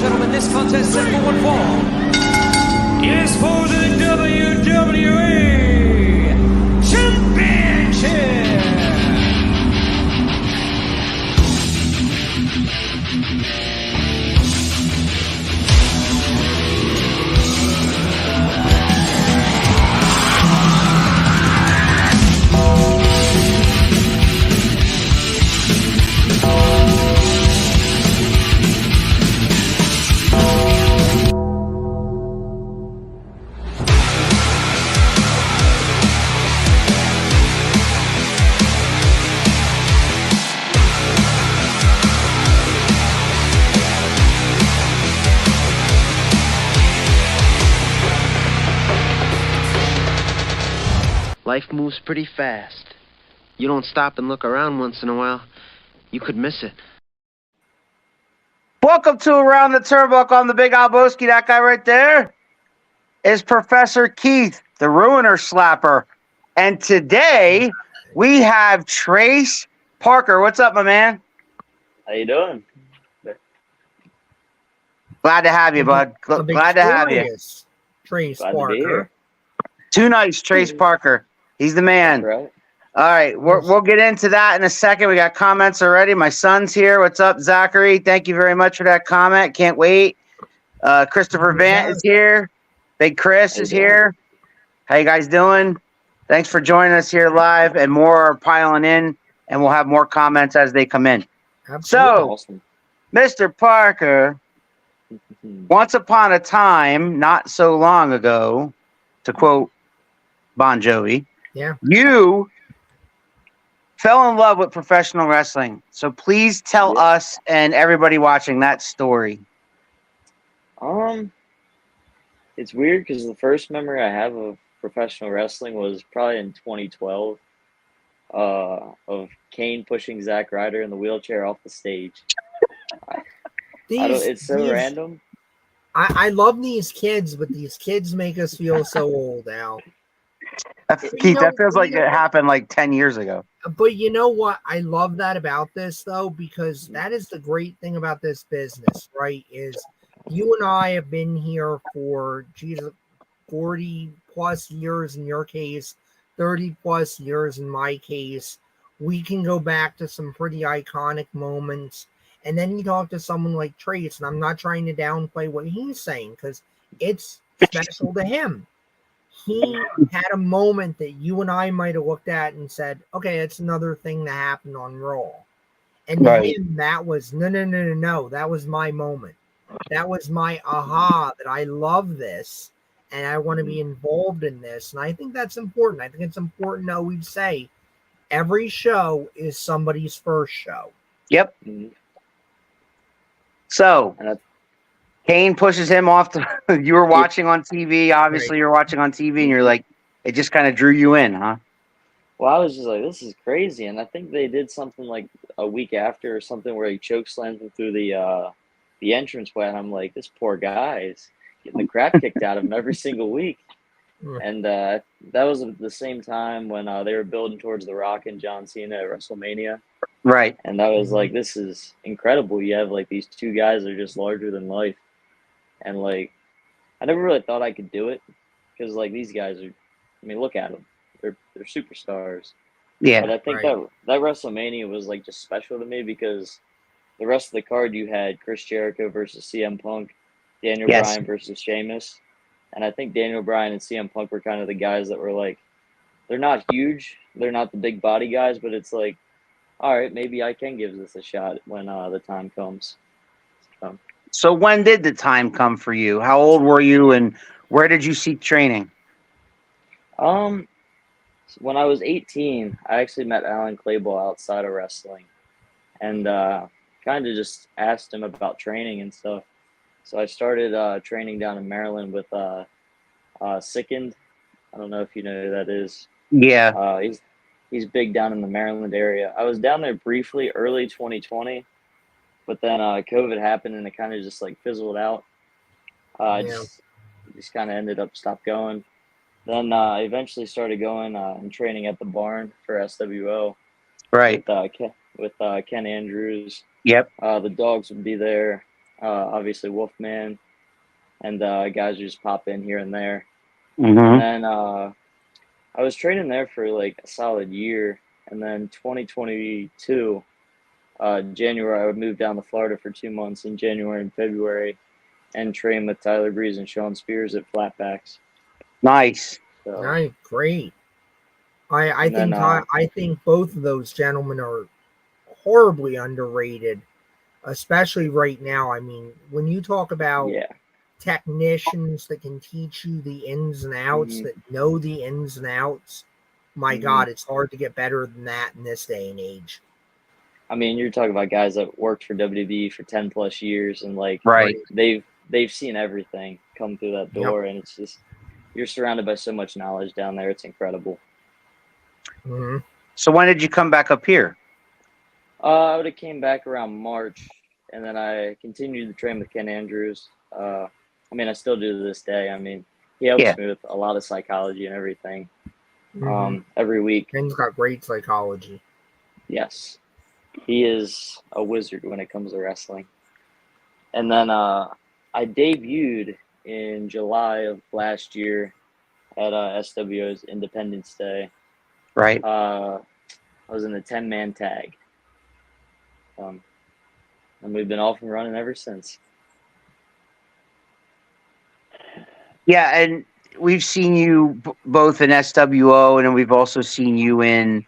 gentlemen, this contest set for one fall is for the WWE Championship. Life moves pretty fast. You don't stop and look around once in a while, you could miss it. Welcome to Around the Turnbuckle. I'm the Big Alboski. That guy right there is Professor Keith, the Ruiner Slapper. And today we have Trace Parker. What's up, my man? How you doing? Glad to have you, bud. Glad to have you. Trace Glad to be Parker. here. Too nice, Trace Parker. He's the man. Right. All right, we'll get into that in a second. We got comments already. My son's here. What's up, Zachary? Thank you very much for that comment. Can't wait. Christopher Vant is here. Big Chris is here. How you guys doing? Thanks for joining us here live, and more are piling in, and we'll have more comments as they come in. Absolutely. So, Awesome. Mr. Parker, once upon a time, not so long ago, to quote Bon Jovi, Yeah. you fell in love with professional wrestling. So please tell us and everybody watching that story. It's weird because the first memory I have of professional wrestling was probably in 2012, of Kane pushing Zack Ryder in the wheelchair off the stage. It's so random. I love these kids, but these kids make us feel so old, Al. Keith, that feels like it happened like 10 years ago. But you know what? I love that about this, though, because that is the great thing about this business, right? Is you and I have been here for 40 plus years in your case, 30 plus years in my case. We can go back to some pretty iconic moments. And then you talk to someone like Trace, and I'm not trying to downplay what he's saying because it's special to him. He had a moment that you and I might have looked at and said, okay, it's another thing that happened on Raw. And to him, that was, no. That was my moment. That was my aha, that I love this and I want to be involved in this. And I think that's important. I think it's important to always say every show is somebody's first show. Yep. So, Kane pushes him off. You were watching on TV. Obviously, you're watching on TV, and you're like, it just kind of drew you in, huh? Well, I was just like, this is crazy. And I think they did something like a week after or something where he chokeslammed him through the entranceway. And I'm like, this poor guy is getting the crap kicked out of him every single week. And that was the same time when they were building towards The Rock and John Cena at WrestleMania. Right. And I was like, this is incredible. You have like these two guys that are just larger than life. And like, I never really thought I could do it because like these guys are, I mean, look at them. They're superstars. Yeah. But I think that WrestleMania was like just special to me because the rest of the card you had Chris Jericho versus CM Punk, Daniel Bryan versus Sheamus. And I think Daniel Bryan and CM Punk were kind of the guys that were like, they're not huge. They're not the big body guys, but it's like, all right, maybe I can give this a shot when the time comes. So when did the time come for you? How old were you, and where did you seek training? When I was 18, I actually met Alan Clayball outside of wrestling, and kind of just asked him about training and stuff. So I started training down in Maryland with Sickened. I don't know if you know who that is. Yeah. He's big down in the Maryland area. I was down there briefly early 2020. But then COVID happened and it kind of just like fizzled out. Just kind of ended up stopped going. Then I eventually started going and training at the barn for SWO. Right. With Ken Andrews. Yep. The dogs would be there. obviously Wolfman, and guys who just pop in here and there. Mm-hmm. And then I was training there for like a solid year, and then 2022, January, I would move down to Florida for 2 months in January and February, and train with Tyler Breeze and Sean Spears at Flatbacks. Nice. So, Nice, great. I And then, think I think both of those gentlemen are horribly underrated, especially right now. I mean, when you talk about yeah, technicians that can teach you the ins and outs, Mhm. that know the ins and outs, my Mhm. God, it's hard to get better than that in this day and age. I mean, you're talking about guys that worked for WWE for 10 plus years, and like Right. they've seen everything come through that Yep. door, and it's just you're surrounded by so much knowledge down there. It's incredible. Hmm. So when did you come back up here? I would have came back around March, and then I continued to train with Ken Andrews. I mean, I still do to this day. I mean, he helps Yeah. me with a lot of psychology and everything. Hmm. Every week. Ken's got great psychology. Yes, he is a wizard when it comes to wrestling. And then I debuted in July of last year at SWO's Independence Day. Right. I was in the 10-man tag. And we've been off and running ever since. Yeah, and we've seen you both in SWO, and then we've also seen you in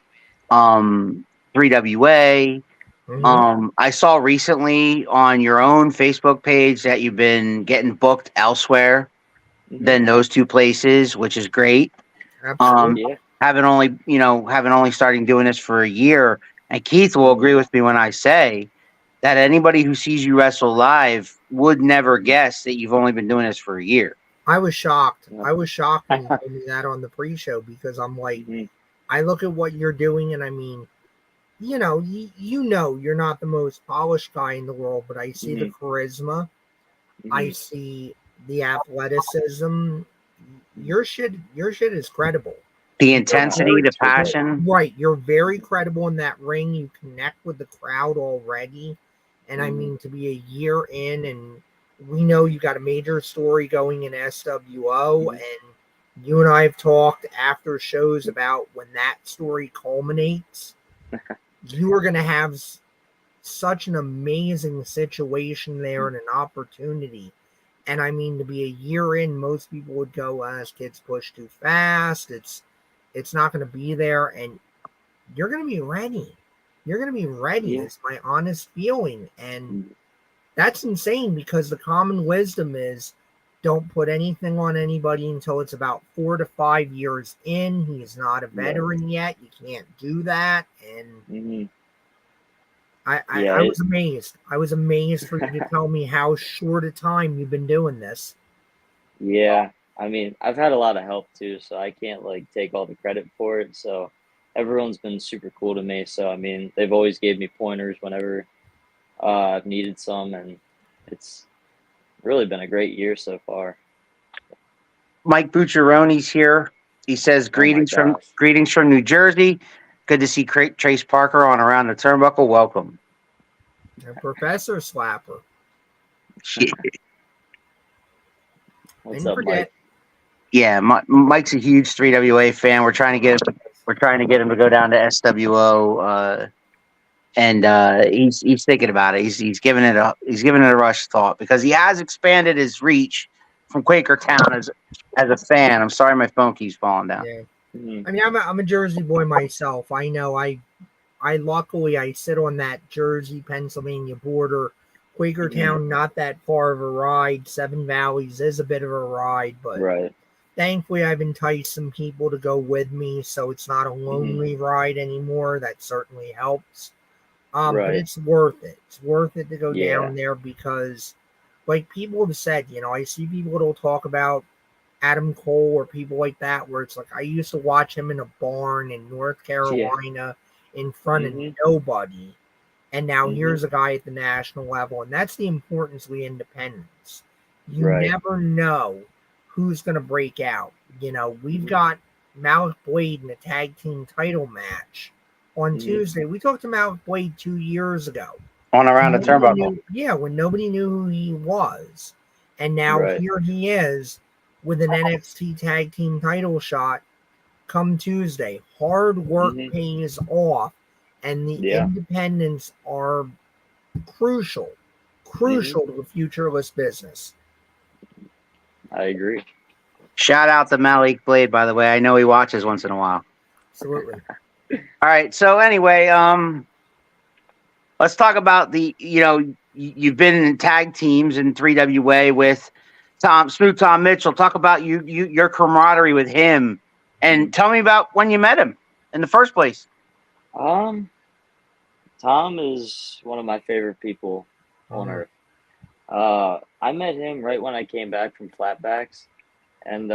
3WA. Mhm. I saw recently on your own Facebook page that you've been getting booked elsewhere than those two places, which is great. Absolutely. Yeah. Having only starting doing this for a year, and Keith will agree with me when I say that anybody who sees you wrestle live would never guess that you've only been doing this for a year. I was shocked. Yeah. I was shocked when you told me that on the pre-show, because I'm like, Mhm. I look at what you're doing, and I mean, you know, you're not the most polished guy in the world, but I see the Mhm. charisma, I Mhm. see the athleticism. Your shit is credible. The You're intensity, the Thanks. passion. right. You're very credible in that ring. You connect with the crowd already, and I Mhm. mean, to be a year in, and we know you got a major story going in SWO, Mhm. and you and I have talked after shows about when that story culminates. You are going to have such an amazing situation there and an opportunity. And I mean, to be a year in, most people would go, "This kid's pushed too fast. It's not going to be there." And you're going to be ready. You're going to be ready. Yeah. Is my honest feeling, and Mhm. that's insane, because the common wisdom is, don't put anything on anybody until it's about 4 to 5 years in. He's not a Right. veteran yet. You can't do that. And Mhm. I Yeah, was amazed. I was amazed for you to tell me how short a time you've been doing this. Yeah, I mean, I've had a lot of help too, so I can't like take all the credit for it. So everyone's been super cool to me. So I mean, they've always gave me pointers whenever I've needed some, and it's really been a great year so far. Mike Bucciaroni's here. He says Oh my gosh. greetings from New Jersey. Good to see Trace Parker on Around the Turnbuckle. Welcome. And Professor Slapper. Shit. What's Didn't up, forget. Mike? Yeah, Mike's a huge 3WA fan. We're trying to get him to go down to SWO, and he's thinking about it. He's giving it a rush thought, because he has expanded his reach from Quakertown as a fan. I'm sorry, my phone keeps falling down. Yeah. Mhm. I mean, I'm a Jersey boy myself. I know. I luckily I sit on that Jersey Pennsylvania border. Quakertown, not that far of a ride. Seven Valleys is a bit of a ride, but Right. thankfully I've enticed some people to go with me, so it's not a lonely ride anymore. That certainly helps. But Right. it's worth it. It's worth it to go Yeah. down there, because, like people have said, I see people that'll talk about Adam Cole or people like that, where it's like, I used to watch him in a barn in North Yeah. Carolina in front of Mhm. nobody. And now Mhm. here's a guy at the national level. And that's the importance of the independents. You Right. never know who's going to break out. We've Mhm. got Malik Blade in a tag team title match on Mhm. Tuesday. We talked to Malik Blade 2 years ago. On around the Nobody turnbuckle. when nobody knew who he was. And now Right. here he is with an NXT tag team title shot come Tuesday. Hard work pays off, and the independents are crucial to the future of this business. I agree. Shout out to Malik Blade, by the way. I know he watches once in a while. Absolutely. All right. So anyway, let's talk about you've been in tag teams in 3WA with Smooth Tom Mitchell. Talk about your camaraderie with him, and tell me about when you met him in the first place. Tom is one of my favorite people on earth. I met him right when I came back from Flatbacks, and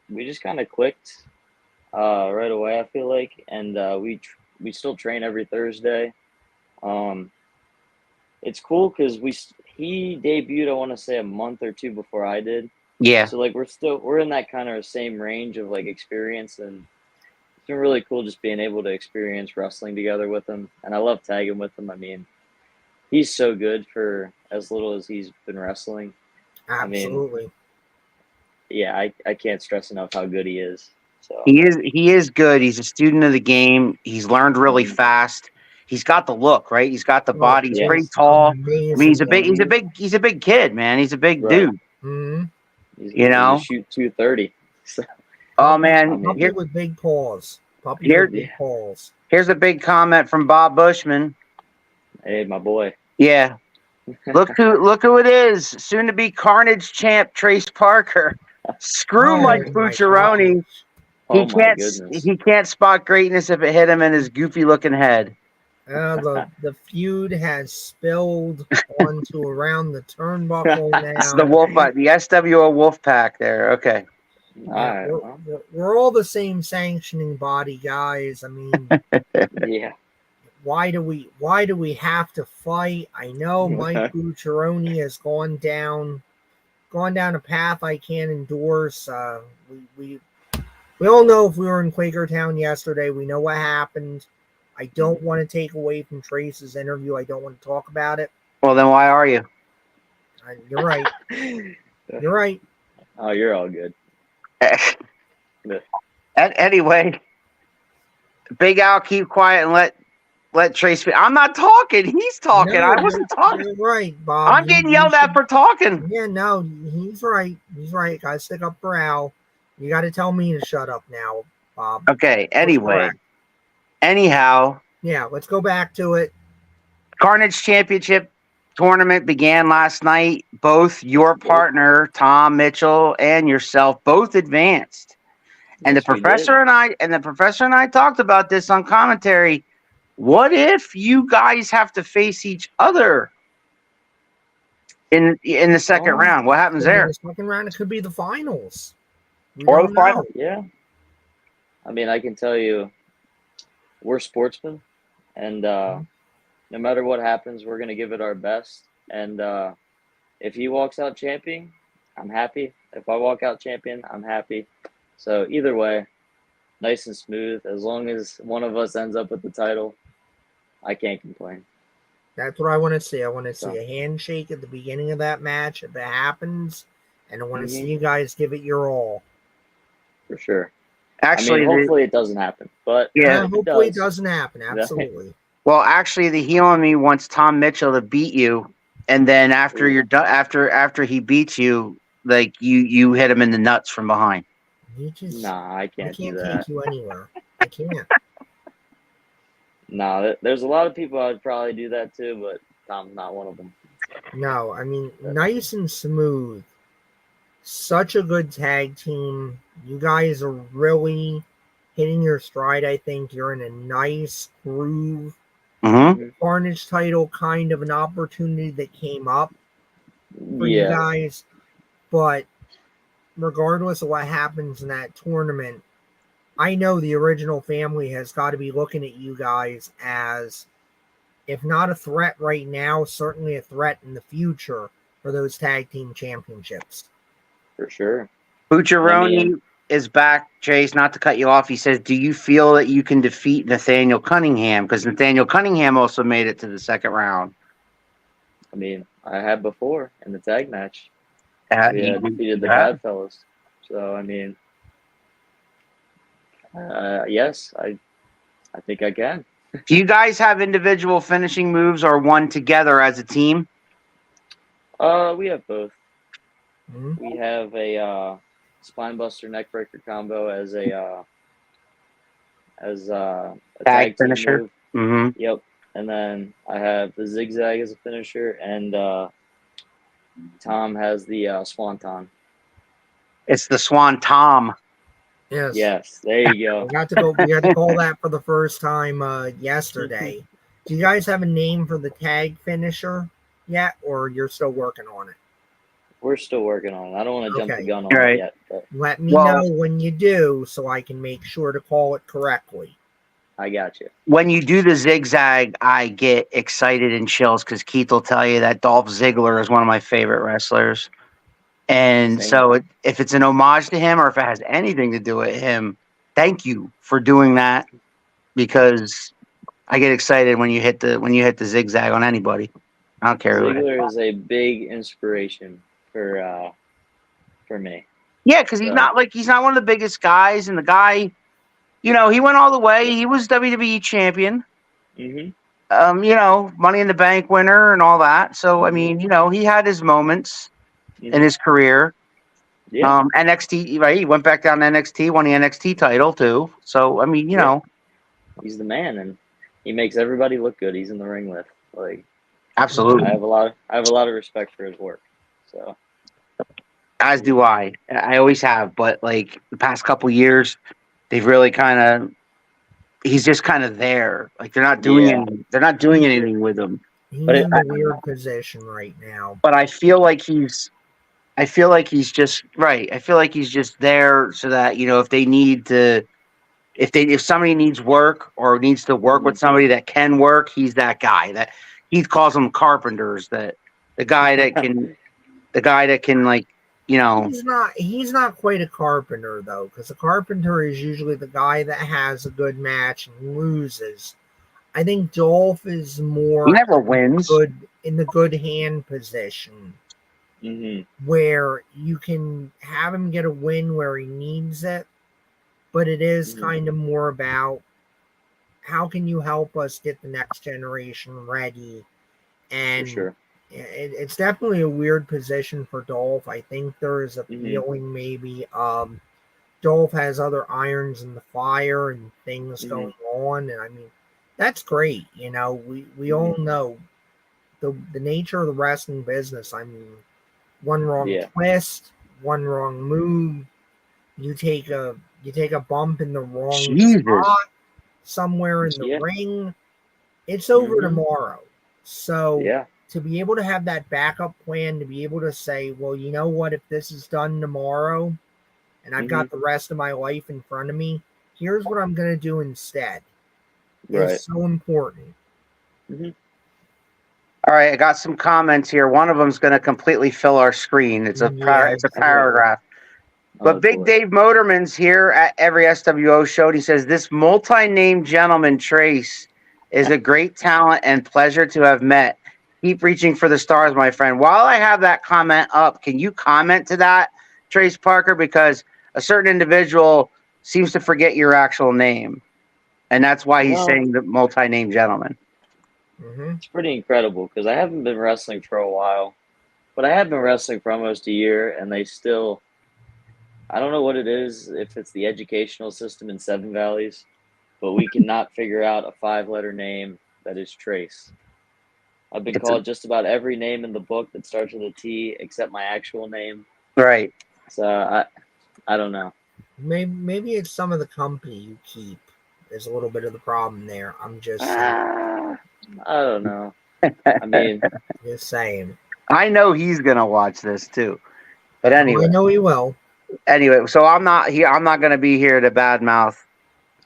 we just kind of clicked right away, I feel like, and we still train every Thursday. It's cool because he debuted, I want to say, a month or two before I did. Yeah. So like we're in that kind of same range of like experience, and it's been really cool just being able to experience wrestling together with him. And I love tagging with him. I mean, he's so good for as little as he's been wrestling. Absolutely. I mean, yeah, I can't stress enough how good he is. So He is good. He's a student of the game. He's learned really fast. He's got the look, right? He's got the body. He's pretty tall. Amazing. I mean, he's a big kid, man. He's a big dude. Mm-hmm. He's know, shoot 230. So. Oh man, puppy with big paws. Here's a big comment from Bob Bushman. Hey, my boy. Yeah. Look who it is. Soon to be Carnage champ Trace Parker. Screw Mike Bucciaroni. He can't spot greatness if it hit him in his goofy looking head. The feud has spilled onto around the turnbuckle now. It's the the SWO Wolf Pack there. Okay. Yeah, we're all the same sanctioning body, guys. I mean, yeah. Why do we have to fight? I know Mike Bucciaroni has gone down a path I can't endorse. We all know if we were in Quakertown yesterday, we know what happened. I don't want to take away from Trace's interview. I don't want to talk about it. Well, then why are you? You're right. You're right. Oh, you're all good. Anyway, Big Al, keep quiet and let Trace speak. I'm not talking. He's talking. I wasn't talking. You're right, Bob. I'm getting yelled at for talking. Yeah, no, he's right. He's right. Gotta stick up for Al. You got to tell me to shut up now, Bob. Okay. Anyway. Anyhow. Yeah, let's go back to it. Carnage Championship tournament began last night. Both your partner, Tom Mitchell, and yourself both advanced. And the professor and I talked about this on commentary. What if you guys have to face each other in the second round? What happens there? The second round, it could be the finals. Or the final. Yeah. I mean, I can tell you, we're sportsmen, and no matter what happens, we're going to give it our best. And if he walks out champion, I'm happy. If I walk out champion, I'm happy. So either way, nice and smooth. As long as one of us ends up with the title, I can't complain. That's what I want to see. I want to see a handshake at the beginning of that match if it happens, and I want to see you guys give it your all. For sure. Actually, hopefully it doesn't happen. But yeah, hopefully it doesn't happen. Absolutely. Well, actually, the heel on me wants Tom Mitchell to beat you, and then after you're done, after he beats you, like you hit him in the nuts from behind. Nah, I can't do that. I can't take you anywhere. I can't. Nah, there's a lot of people I would probably do that too, but Tom's not one of them. No, I mean, nice and smooth. Such a good tag team. You guys are really hitting your stride, I think. You're in a nice groove. Mm-hmm. Carnage title, kind of an opportunity that came up for you guys. But regardless of what happens in that tournament, I know the original family has got to be looking at you guys as, if not a threat right now, certainly a threat in the future for those tag team championships. For sure. Bucciaroni is back, Chase, not to cut you off. He says, do you feel that you can defeat Nathaniel Cunningham? Because Nathaniel Cunningham also made it to the second round. I mean, I had before in the tag match. We You- had defeated the yeah. Bad Fellas. So, I mean, yes, I think I can. Do you guys have individual finishing moves or one together as a team? We have both. Mhm. We have a spine buster neckbreaker combo as a tag team finisher. move. Mm-hmm. Yep. And then I have the zigzag as a finisher, and Tom has the swanton. It's the Swan Tom. Yes. Yes, there you go. We got to go. We had to call that for the first time yesterday. Do you guys have a name for the tag finisher yet, or you're still working on it? We're still working on it. I don't want to jump the Okay. gun on Right. it yet, but Let me Well- know when you do, so I can make sure to call it correctly. I got you. When you do the zigzag, I get excited and chills because Keith will tell you that Dolph Ziggler is one of my favorite wrestlers. And Same. so if it's an homage to him or if it has anything to do with him, thank you for doing that because I get excited when you hit the zigzag on anybody. I don't care who it is. Ziggler is a big inspiration for me. Yeah, because he's not one of the biggest guys, and the guy, he went all the way. He was WWE champion. Mm-hmm. Money in the Bank winner and all that. So I mean, he had his moments in his career. Yeah. NXT, right? He went back down to NXT, won the NXT title too. So I mean, He's the man, and he makes everybody look good. He's in the ring with absolutely. I have a lot of respect for his work. So As do I. I always have, but like the past couple years, they've really he's just kind of there. Like they're not doing anything with him. He's But in a weird position right now. But I feel like he's just right. I feel like he's just there so that if they need to, if somebody needs work or needs to work with somebody that can work, he's that guy. That he calls them carpenters. That the guy that can like He's not quite a carpenter though, because a carpenter is usually the guy that has a good match and loses. I think Dolph is more he never wins. in the good hand position. Where you can have him get a win where he needs it, but it is kind of more about how can you help us get the next generation ready. And for sure. It's definitely a weird position for Dolph. I think there is a feeling maybe Dolph has other irons in the fire and things going on, and I mean that's great. We all know the nature of the wrestling business. I mean, one wrong twist, one wrong move, you take a bump in the wrong spot somewhere in the ring, it's over tomorrow. So to be able to have that backup plan, to be able to say, well, you know what, if this is done tomorrow and I've got the rest of my life in front of me, here's what I'm going to do instead. It's so important. All right, I got some comments here. One of them is going to completely fill our screen. It's a paragraph. But Big Dave Motorman's here at every SWO show, and he says, this multi-named gentleman, Trace, is a great talent and pleasure to have met. Keep reaching for the stars, my friend. While I have that comment up, can you comment to that, Trace Parker? Because a certain individual seems to forget your actual name, and that's why he's saying the multi-named gentleman. It's pretty incredible because I haven't been wrestling for a while, but I have been wrestling for almost a year, and they still, I don't know what it is, if it's the educational system in Seven Valleys, but we cannot figure out a 5-letter name that is Trace. I've been called just about every name in the book that starts with a T except my actual name. Right. So I don't know. Maybe it's some of the company you keep. There's a little bit of the problem there. I'm just I don't know. I mean, just saying. I know he's gonna watch this too. But anyway, I know he will. Anyway, so I'm not here. I'm not gonna be here to badmouth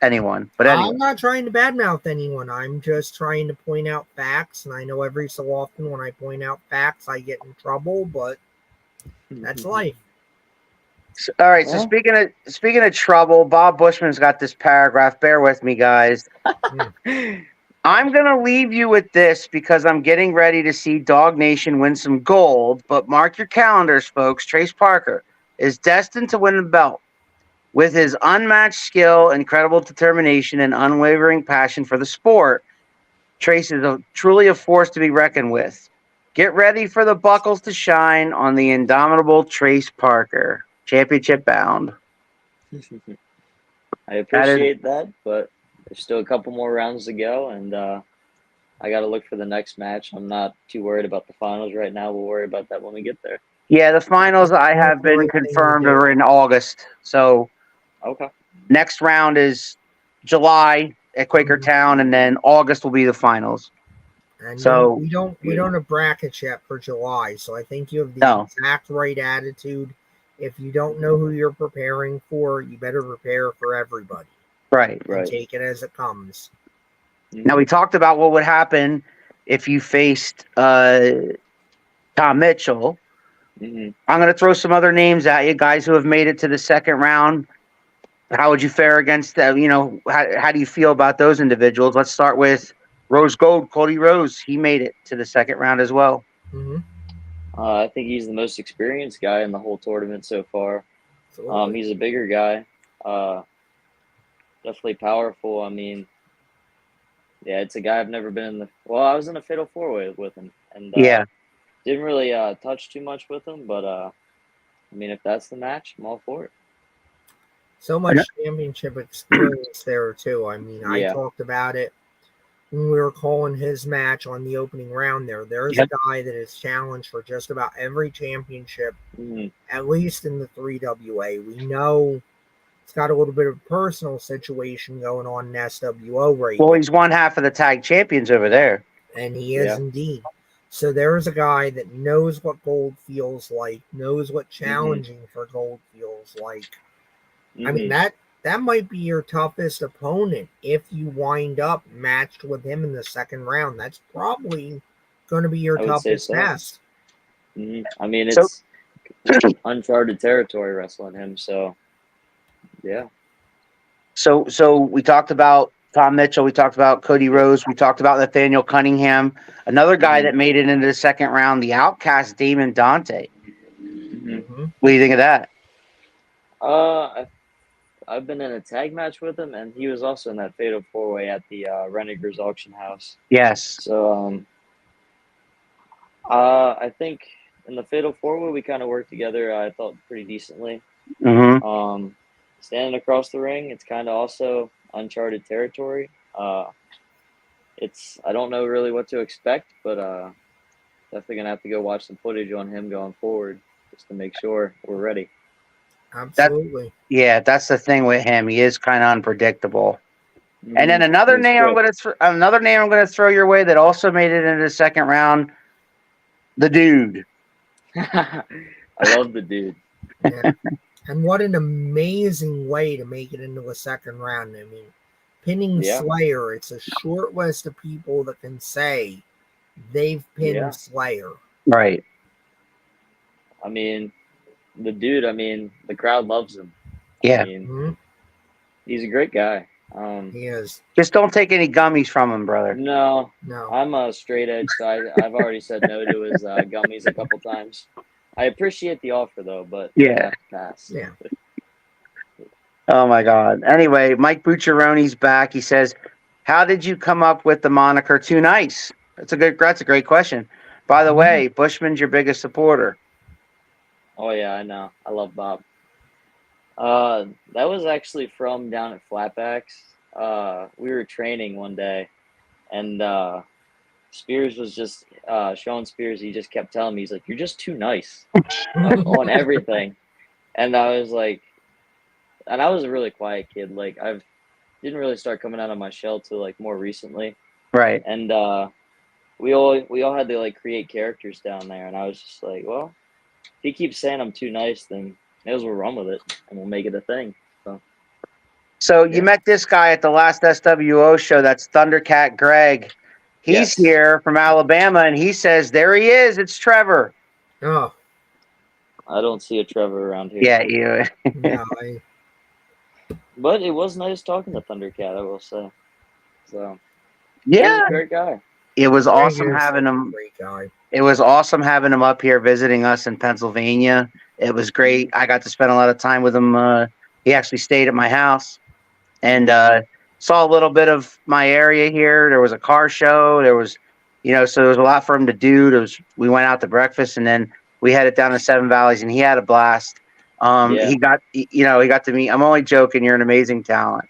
anyone. But anyway, I'm not trying to badmouth anyone. I'm just trying to point out facts, and I know every so often when I point out facts, I get in trouble. But that's life. All right. So speaking of trouble, Bob Bushman's got this paragraph. Bear with me, guys. I'm going to leave you with this because I'm getting ready to see Dog Nation win some gold. But mark your calendars, folks. Trace Parker is destined to win the belt. With his unmatched skill, incredible determination, and unwavering passion for the sport, Trace is truly a force to be reckoned with. Get ready for the buckles to shine on the indomitable Trace Parker, championship bound. I appreciate that, but there's still a couple more rounds to go, and I got to look for the next match. I'm not too worried about the finals right now. We'll worry about that when we get there. Yeah, the finals I have been confirmed are in August. So Okay. next round is July at Quakertown, and then August will be the finals. And So we don't have brackets yet for July, so I think you have the No. exact right attitude. If you don't know who you're preparing for, you better prepare for everybody right. and take it as it comes. Now we talked about what would happen if you faced Tom Mitchell. Mhm. I'm going to throw some other names at you, guys who have made it to the second round. How would you fare against them? You know, how do you feel about those individuals? Let's start with Rose Gold, Cody Rose. He made it to the second round as well. Mm-hmm. I think he's the most experienced guy in the whole tournament so far. He's a bigger guy. Definitely powerful. I mean, yeah, it's a guy I've never been in the. Well, I was in a Fatal 4-Way with him, and Yeah. didn't really touch too much with him. But I mean, if that's the match, I'm all for it. So much championship experience there too. I mean, I Yeah. talked about it when we were calling his match on the opening round there. There's a guy that is challenged for just about every championship, at least in the 3WA. We know it's got a little bit of a personal situation going on in SWO right Well, now. he's one half of the tag champions over there. And he is indeed. So there is a guy that knows what gold feels like, knows what challenging for gold feels like. I mean, that might be your toughest opponent if you wind up matched with him in the second round. That's probably going to be your toughest test. I mean, it's uncharted territory wrestling him. So, yeah. So we talked about Tom Mitchell. We talked about Cody Rose. We talked about Nathaniel Cunningham. Another guy that made it into the second round, the Outcast Damon Dante. What do you think of that? I've been in a tag match with him, and he was also in that Fatal 4-Way at the Renegers Auction House. Yes. So, I think in the Fatal 4-Way we kind of worked together. I thought pretty decently. Standing across the ring, it's kind of also uncharted territory. I don't know really what to expect, but definitely gonna have to go watch some footage on him going forward just to make sure we're ready. Absolutely. That's the thing with him. He is kind of unpredictable. And then another name I'm going to throw your way that also made it into the second round, the Dude. I love the Dude. Yeah. And what an amazing way to make it into a second round. I mean, pinning Slayer, it's a short list of people that can say they've pinned Slayer. Right. I mean, the Dude, the crowd loves him. Yeah. I mean, he's a great guy. He is. Just don't take any gummies from him, brother. No. I'm a straight edge, so I've already said no to his gummies a couple times. I appreciate the offer, though, but I have to pass. Yeah. Oh, my God. Anyway, Mike Bucciaroni's back. He says, how did you come up with the moniker Too Nice? That's a great question. By the way, Bushman's your biggest supporter. Oh, yeah, I know. I love Bob. That was actually from down at Flatbacks. We were training one day, and Spears was just Sean Spears. He just kept telling me, he's like, "You're just too nice on everything," and I was like, and I was a really quiet kid. Like I didn't really start coming out of my shell till like more recently, right? And we all had to like create characters down there, and I was just like, well, if he keeps saying I'm too nice, then may as well run with it, and we'll make it a thing. So you met this guy at the last SWO show. That's Thundercat Greg. He's here from Alabama, and he says, there he is. It's Trevor. Oh. I don't see a Trevor around here. Yeah, you. No, But it was nice talking to Thundercat, I will say. So. He's Yeah, a great guy. it was Yeah, awesome he is having a him. great guy. It was awesome having him up here visiting us in Pennsylvania. It was great. I got to spend a lot of time with him. He actually stayed at my house and saw a little bit of my area here. There was a car show. There was, so there was a lot for him to do. We went out to breakfast and then we headed down to Seven Valleys and he had a blast. Yeah. He got to meet. I'm only joking. You're an amazing talent.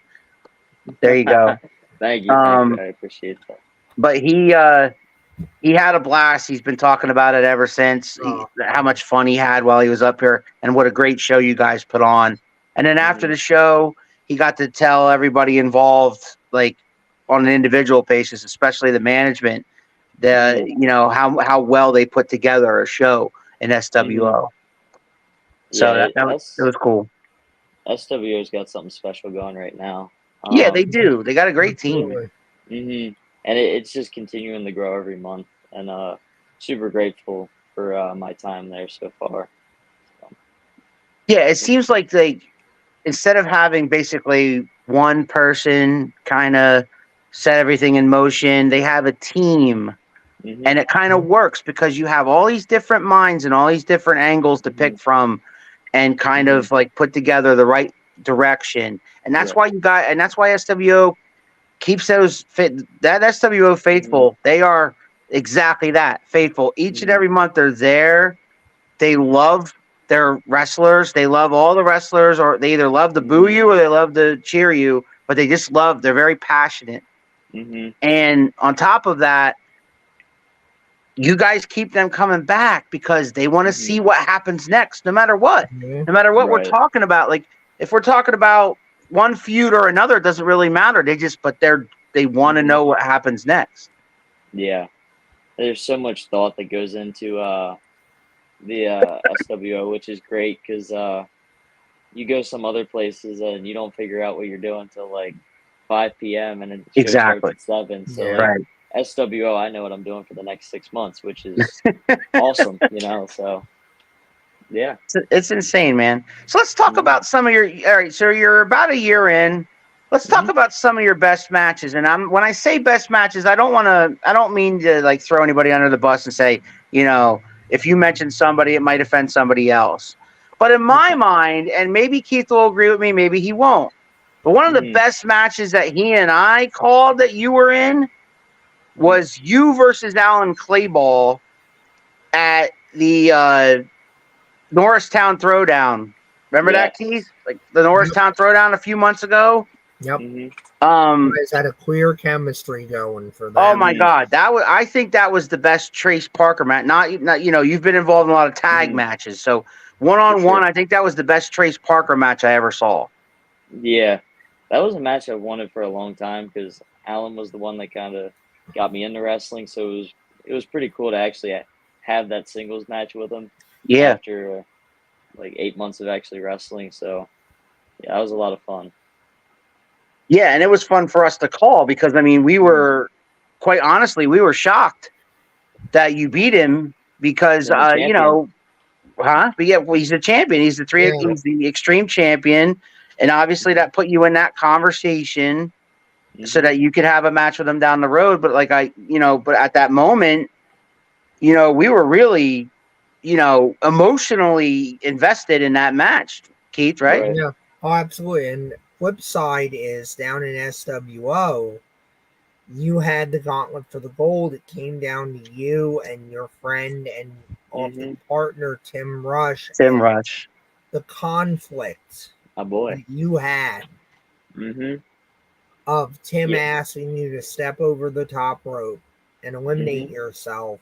There you go. Thank you. Thank you. I appreciate that. But he had a blast. He's been talking about it ever since. How much fun he had while he was up here, and what a great show you guys put on. And then after the show, he got to tell everybody involved, like on an individual basis, especially the management, how well they put together a show in SWO. So Yeah, it was cool. SWO's got something special going right now. Yeah, they do. They got a great team. And it's just continuing to grow every month, and super grateful for my time there so far. So. Yeah, it seems like instead of having basically one person kind of set everything in motion, they have a team, and it kind of works because you have all these different minds and all these different angles to pick from, and kind of like put together the right direction. And that's why that's why SWO keeps that SWO faithful. They are exactly that, faithful. Each and every month they're there. They love their wrestlers. They love all the wrestlers, or they either love to boo you or they love to cheer you, but they just love, they're very passionate. And on top of that, you guys keep them coming back because they want to see what happens next, no matter what. No matter what we're talking about. Like, if we're talking about one feud or another, it doesn't really matter. They want to know what happens next. Yeah. There's so much thought that goes into the SWO, which is great because you go some other places and you don't figure out what you're doing until like 5 p.m. and the show starts at 7. So SWO, I know what I'm doing for the next 6 months, which is awesome, so yeah. It's insane, man. So let's talk about some of your, all right, so you're about a year in. Let's talk about some of your best matches. And when I say best matches, I don't mean to like throw anybody under the bus and say, if you mention somebody, it might offend somebody else. But in my mind, and maybe Keith will agree with me, maybe he won't. But one of the best matches that he and I called that you were in was you versus Alan Clayball at the Norristown Throwdown. Remember that, Keith? Like the Norristown Throwdown a few months ago? Yep. You guys had a clear chemistry going for that. Oh my God, I think that was the best Trace Parker match. Not you've been involved in a lot of tag matches, so one-on-one, I think that was the best Trace Parker match I ever saw. Yeah, that was a match I wanted for a long time because Alan was the one that kind of got me into wrestling, so it was pretty cool to actually have that singles match with him. Yeah. After like 8 months of actually wrestling, so yeah, that was a lot of fun. Yeah, and it was fun for us to call because we were, quite honestly, we were shocked that you beat him because But yeah, well, he's a champion. He's he's the Extreme Champion, and obviously that put you in that conversation so that you could have a match with him down the road. But but at that moment, we were really, emotionally invested in that match, Keith, right? Yeah. Oh, absolutely. And flip side is down in SWO, you had the gauntlet for the gold. It came down to you and your friend and often partner Tim Rush. The conflict that you had of Tim asking you to step over the top rope and eliminate yourself,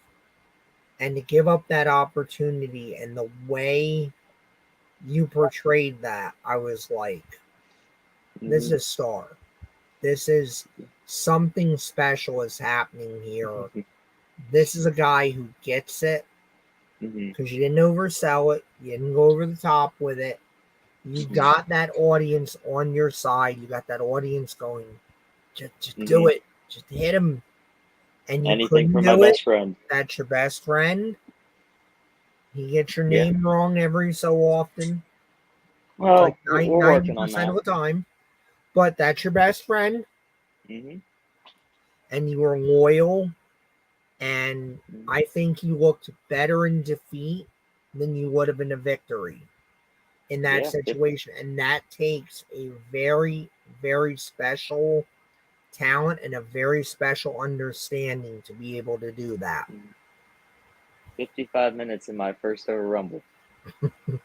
and to give up that opportunity, and the way you portrayed that, I was like, this is a star. This is something special is happening here. This is a guy who gets it because you didn't oversell it. You didn't go over the top with it. You got that audience on your side. You got that audience going, just do it. Just hit him. And you anything for my best friend. That's your best friend. He gets your name wrong every so often. Well, like we're working on that. of the time. But that's your best friend. and you were loyal, and I think you looked better in defeat than you would have in a victory in that Yeah. situation. And that takes a very, very special talent and a very special understanding to be able to do that. 55 minutes in my first ever Rumble.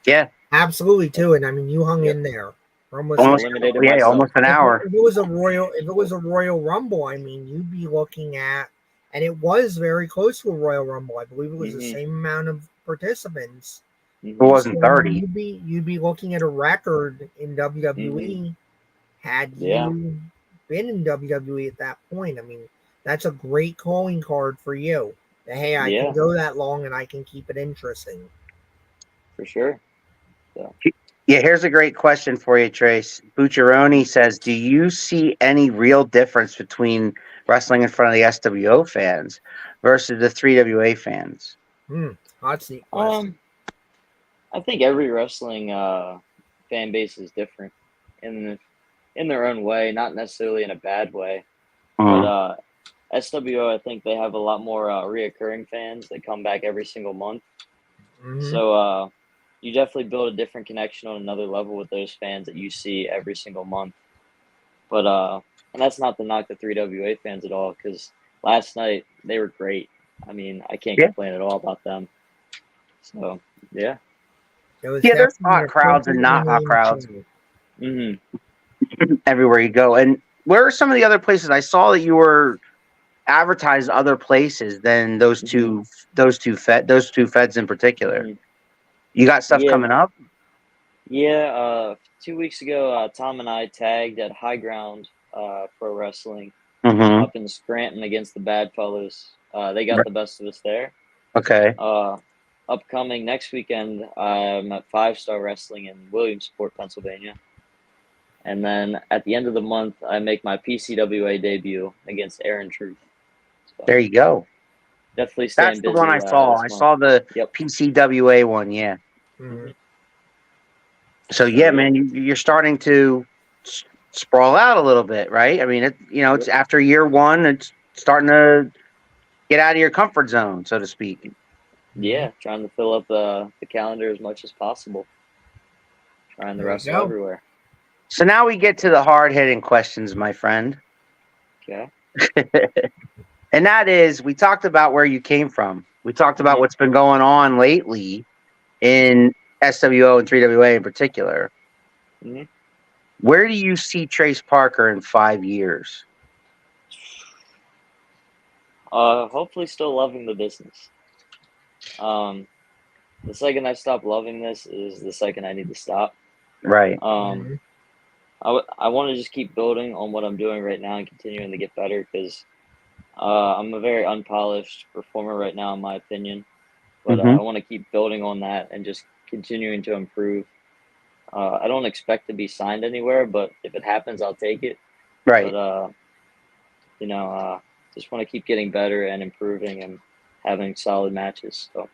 Yeah, Absolutely, too. And I mean, you hung Yep. in there for almost Eliminated myself. almost an hour. If it was a Royal Rumble, I mean, you'd be looking at, and it was very close to a Royal Rumble. I believe it was the same amount of participants. It wasn't So 30. You'd be looking at a record in WWE had you been in WWE at that point. I mean, that's a great calling card for you. That, hey, I can go that long and I can keep it interesting. For sure. Yeah, here's a great question for you, Trace. Bucciaroni says, do you see any real difference between wrestling in front of the SWO fans versus the 3WA fans? Hot seat question. I think every wrestling fan base is different in their own way, not necessarily in a bad way. But SWO, I think they have a lot more reoccurring fans that come back every single month. So you definitely build a different connection on another level with those fans that you see every single month. But and that's not to knock the 3WA fans at all, because last night they were great. I mean, I can't complain at all about them. So yeah. There's hot crowds and not hot crowds everywhere you go. And where are some of the other places? I saw that you were advertised other places than those two feds in particular. You got stuff coming up? Yeah, 2 weeks ago, Tom and I tagged at High Ground Pro Wrestling up in Scranton against the Bad Fellows. They got the best of us there. Okay. Upcoming next weekend, I'm at 5 Star Wrestling in Williamsport, Pennsylvania. And then at the end of the month, I make my PCWA debut against Aaron Truth. So there you go. Definitely staying busy. That's the one I saw. I saw the PCWA one, yeah. So, yeah, man, you're starting to sprawl out a little bit, right? I mean, it's after year one, it's starting to get out of your comfort zone, so to speak. Yeah, trying to fill up the calendar as much as possible. Trying to wrestle everywhere. So now we get to the hard-hitting questions, my friend. Okay. And that is, we talked about where you came from. We talked about what's been going on lately in SWO and 3WA in particular. Where do you see Trace Parker in 5 years? Hopefully still loving the business. The second I stop loving this is the second I need to stop. Right. I want to just keep building on what I'm doing right now and continuing to get better, because I'm a very unpolished performer right now, in my opinion. But I want to keep building on that and just continuing to improve. I don't expect to be signed anywhere, but if it happens, I'll take it. Right. But, just want to keep getting better and improving and having solid matches. So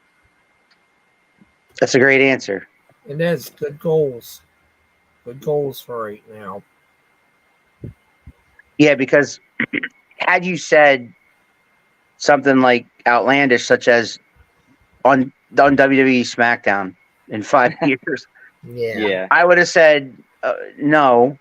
that's a great answer. It is. Good goals. Good goals for right now. Yeah, because had you said something like outlandish, such as on WWE SmackDown in 5 years, I would have said no.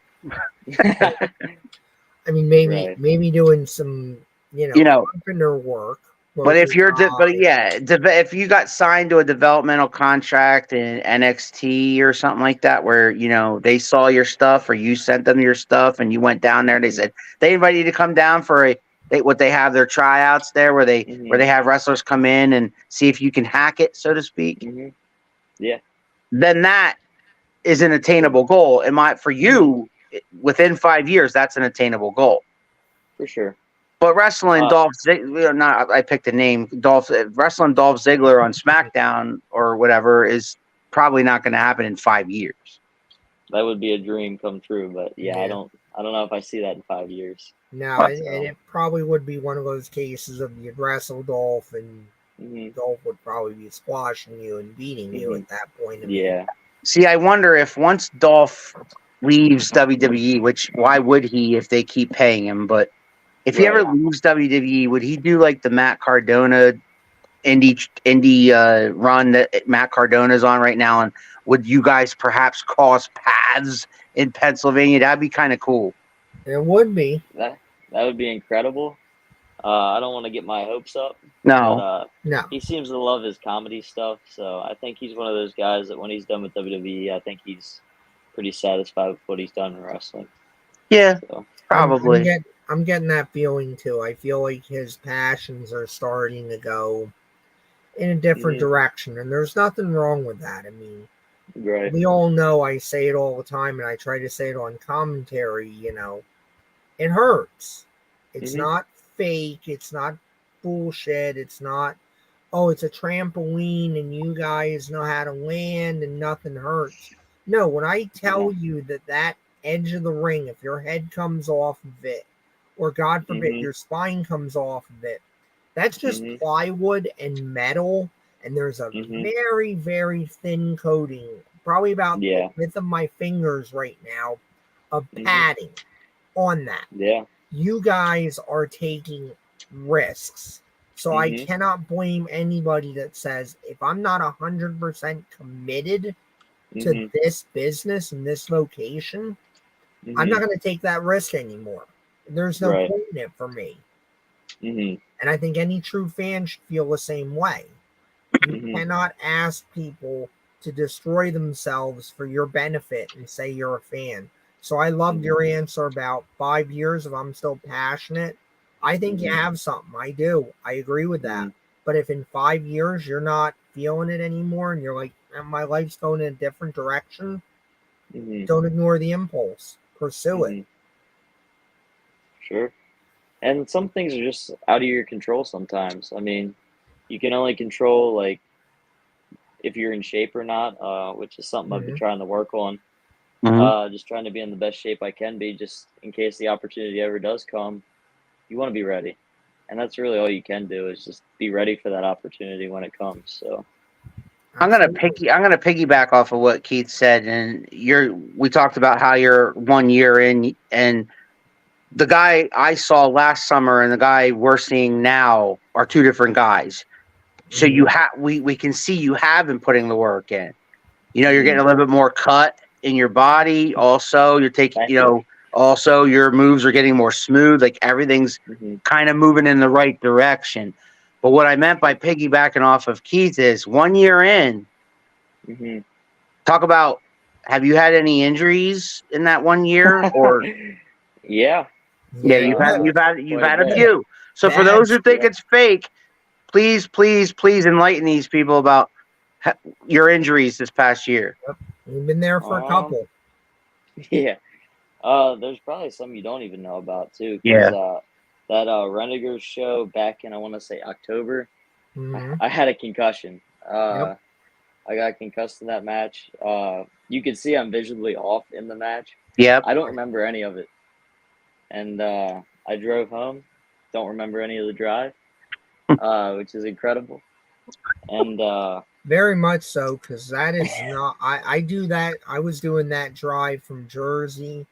I mean, maybe doing some, entrepreneur work. But if if you got signed to a developmental contract in NXT or something like that, where they saw your stuff or you sent them your stuff and you went down there, they said they invited you to come down for they have their tryouts there, where they have wrestlers come in and see if you can hack it, so to speak. Yeah. Then that is an attainable goal. For you, within 5 years, that's an attainable goal. For sure. But wrestling Dolph Ziggler, I picked a name. Wrestling Dolph Ziggler on SmackDown or whatever is probably not going to happen in 5 years. That would be a dream come true, but I don't know if I see that in 5 years. No, and it probably would be one of those cases of you'd wrestle Dolph, and Dolph would probably be squashing you and beating you at that point. See, I wonder if once Dolph leaves WWE, which why would he if they keep paying him? But If he ever Right. leaves WWE, would he do like the Matt Cardona indie run that Matt Cardona's on right now? And would you guys perhaps cross paths in Pennsylvania? That'd be kind of cool. It would be. That would be incredible. I don't want to get my hopes up, No. but No. he seems to love his comedy stuff. So I think he's one of those guys that when he's done with WWE, I think he's pretty satisfied with what he's done in wrestling. Yeah, So probably. I'm getting that feeling too. I feel like his passions are starting to go in a different direction, and there's nothing wrong with that. I mean, right. we all know, I say it all the time, and I try to say it on commentary, it hurts. It's not fake. It's not bullshit. It's not, oh, it's a trampoline and you guys know how to land and nothing hurts. No, when I tell you that edge of the ring, if your head comes off of it, or God forbid, your spine comes off of it, that's just plywood and metal, and there's a very, very thin coating, probably about the width of my fingers right now, of padding on that. Yeah. You guys are taking risks. So I cannot blame anybody that says, if I'm not 100% committed to this business and this location, I'm not going to take that risk anymore. There's no point in it for me. And I think any true fan should feel the same way. You cannot ask people to destroy themselves for your benefit and say you're a fan. So I loved your answer about 5 years if I'm still passionate. I think you have something. I do. I agree with that. But if in 5 years you're not feeling it anymore and you're like, my life's going in a different direction, don't ignore the impulse. Pursue it. Sure. And some things are just out of your control sometimes. I mean, you can only control, like, if you're in shape or not, which is something I've been trying to work on. Just trying to be in the best shape I can be, just in case the opportunity ever does come. You want to be ready. And that's really all you can do, is just be ready for that opportunity when it comes. So I'm gonna piggyback off of what Keith said, and we talked about how you're 1 year in, and the guy I saw last summer and the guy we're seeing now are two different guys. So we can see you have been putting the work in. You're getting a little bit more cut in your body. Also, you're taking, also your moves are getting more smooth. Like everything's kind of moving in the right direction. But what I meant by piggybacking off of Keith is 1 year in. Talk about, have you had any injuries in that 1 year? Or yeah, you've had a few. So for those who think it's fake, please enlighten these people about your injuries this past year. You've been there for a couple. Yeah. There's probably some you don't even know about too. That Renegers show back in, I want to say, October, I had a concussion. I got concussed in that match. You could see I'm visually off in the match. Yep. I don't remember any of it. And I drove home. Don't remember any of the drive, which is incredible. And very much so, because that is not. I do that. I was doing that drive from Jersey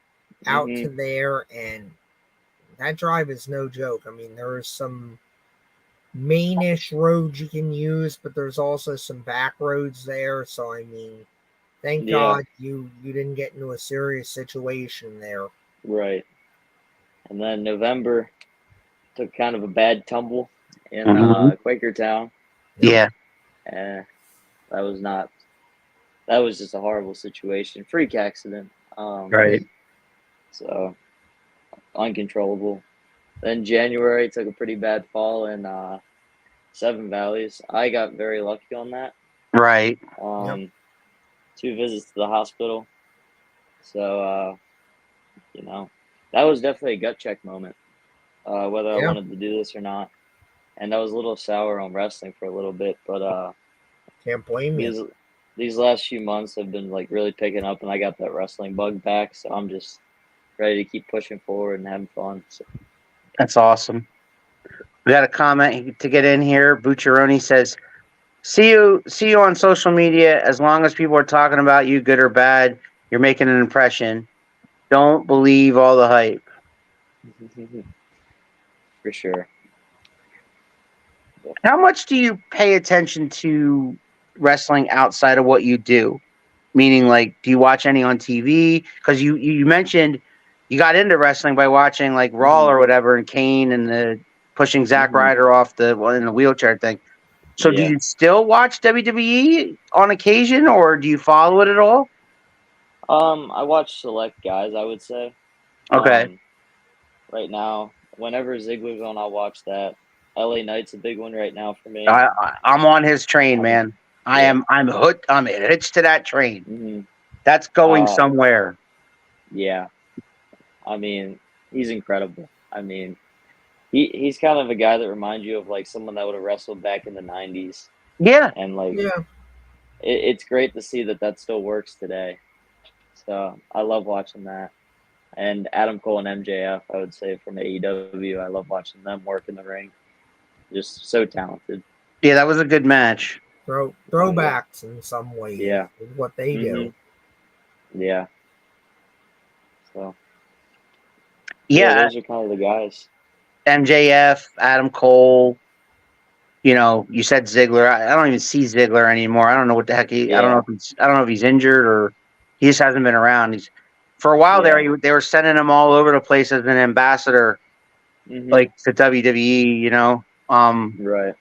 out to there, and that drive is no joke. I mean, there is some mainish roads you can use, but there's also some back roads there. So I mean, thank God you didn't get into a serious situation there. Right. And then November took kind of a bad tumble in Quakertown. Yeah. And that was just a horrible situation. Freak accident. Right. So uncontrollable. Then January took a pretty bad fall in Seven Valleys. I got very lucky on that. Right. 2 visits to the hospital. So that was definitely a gut check moment. Whether I wanted to do this or not. And I was a little sour on wrestling for a little bit, but can't blame you. These last few months have been like really picking up, and I got that wrestling bug back, so I'm just ready to keep pushing forward and having fun. So. That's awesome. We got a comment to get in here. Bucciaroni says, see you on social media. As long as people are talking about you, good or bad, you're making an impression. Don't believe all the hype. for sure. How much do you pay attention to wrestling outside of what you do? Meaning, like, do you watch any on TV? Because you mentioned you got into wrestling by watching like Raw or whatever, and Kane and the pushing Zack Ryder off the in the wheelchair thing. So, do Yeah. you still watch WWE on occasion, or do you follow it at all? I watch select guys, I would say. Okay, Right now, whenever Ziggler's on, I'll watch that. LA Knight's a big one right now for me. I'm on his train, Um, man. yeah. I'm hooked. I'm hitched to that train. hmm That's going somewhere. Yeah. I mean, he's incredible. I mean, he's kind of a guy that reminds you of like someone that would have wrestled back in the '90s, Yeah, and like Yeah. it's great to see that still works today. So I love watching that. And Adam Cole and MJF, I would say from AEW, I love watching them work in the ring. Just so talented. yeah, that was a good match. Throwbacks in some ways. Yeah. Is what they do. Yeah. So Yeah, those are kind of the guys. MJF, Adam Cole. You know, you said Ziggler. I don't even see Ziggler anymore. I don't know what the heck I don't know if I don't know if he's injured or he just hasn't been around. He's for a while there. They were sending him all over the place as an ambassador, like to WWE. You know, Right.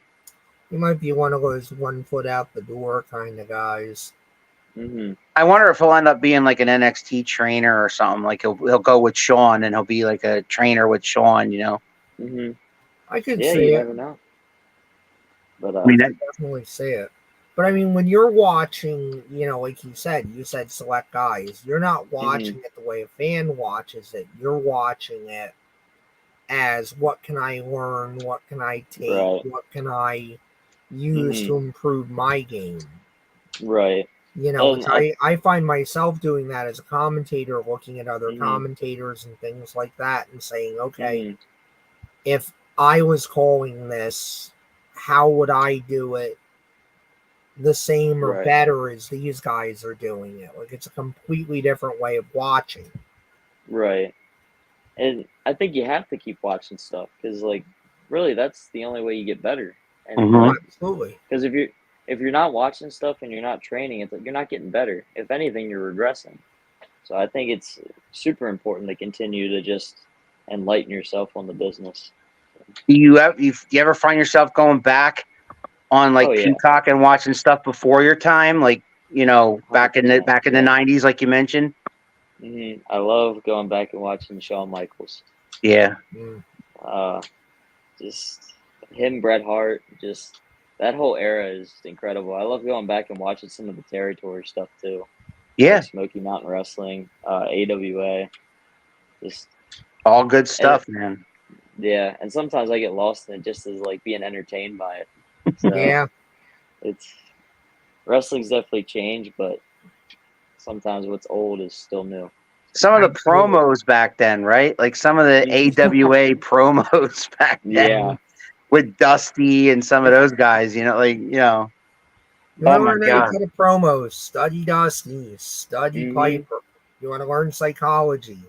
He might be one of those 1 foot out the door kind of guys. I wonder if he'll end up being like an NXT trainer or something. Like he'll go with Shawn and he'll be like a trainer with Shawn. You know. I could Yeah, see you it. never know. But I mean, Definitely see it. But I mean, when you're watching, you know, like you said select guys. You're not watching it the way a fan watches it. You're watching it as what can I learn? What can I take? Right. What can I use to improve my game? Right. You know, And I find myself doing that as a commentator, looking at other commentators and things like that and saying, okay, if I was calling this, how would I do it the same or better as these guys are doing it? Like, it's a completely different way of watching. Right. And I think you have to keep watching stuff because, like, really, that's the only way you get better. And like, Absolutely. because if you're not watching stuff and you're not training, it's like you're not getting better. If anything, you're regressing. So I think it's super important to continue to just enlighten yourself on the business. You ever find yourself going back on like Peacock and watching stuff before your time, like you know back in the '90s, like you mentioned? I love going back and watching Shawn Michaels. Yeah. Just him, Bret Hart, just that whole era is incredible. I love going back and watching some of the territory stuff too. Yeah. Like Smoky Mountain Wrestling, AWA, just all good stuff, man. Yeah, and sometimes I get lost in it just as like being entertained by it. So yeah, it's wrestling's definitely changed, but sometimes what's old is still new. Some of the promos back then, right? Like some of the AWA promos back then with Dusty and some of those guys, you know, like, you know. Oh my God. The promos, study Dusty, study Piper. You want to learn psychology.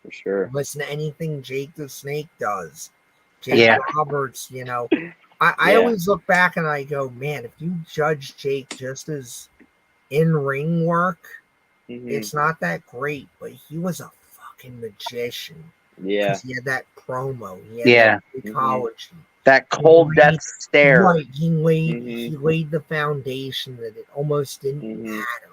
For sure. Listen to anything Jake the Snake does. Jake Roberts, you know. I always look back and I go, man, if you judge Jake just as in-ring work, it's not that great, but he was a fucking magician. Yeah. Because he had that promo. He had that psychology. That cold death stare. Right. He laid the foundation that it almost didn't matter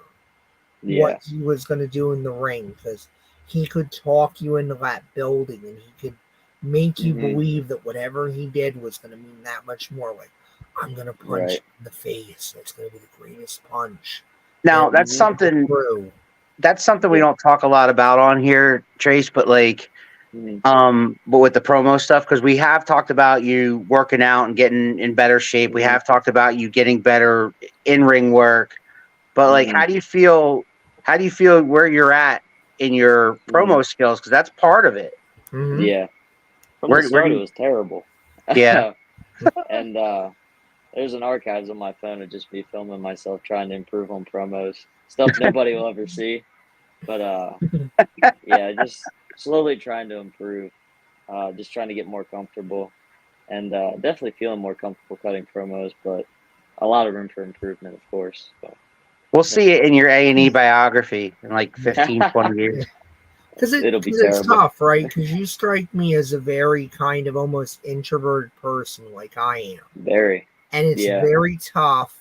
what he was going to do in the ring, because he could talk you into that building and he could make you believe that whatever he did was going to mean that much more. Like, I'm going to punch you in the face. It's going to be the greatest punch. Now, that's something we don't talk a lot about on here, Trace, but like, but with the promo stuff, because we have talked about you working out and getting in better shape. We have talked about you getting better in-ring work, but like, how do you feel where you're at in your promo skills? Because that's part of it. Yeah. From the start, it was terrible. Yeah. And there's an archives on my phone of just me filming myself trying to improve on promos. Stuff nobody will ever see. But, yeah, just slowly trying to improve. just trying to get more comfortable, and definitely feeling more comfortable cutting promos, but a lot of room for improvement, of course. But, We'll see it in your A&E biography in like 15, 20 years. Because It'll be it's terrible. tough, right? Because you strike me as a very kind of almost introverted person, like I am, Very. and it's Yeah. very tough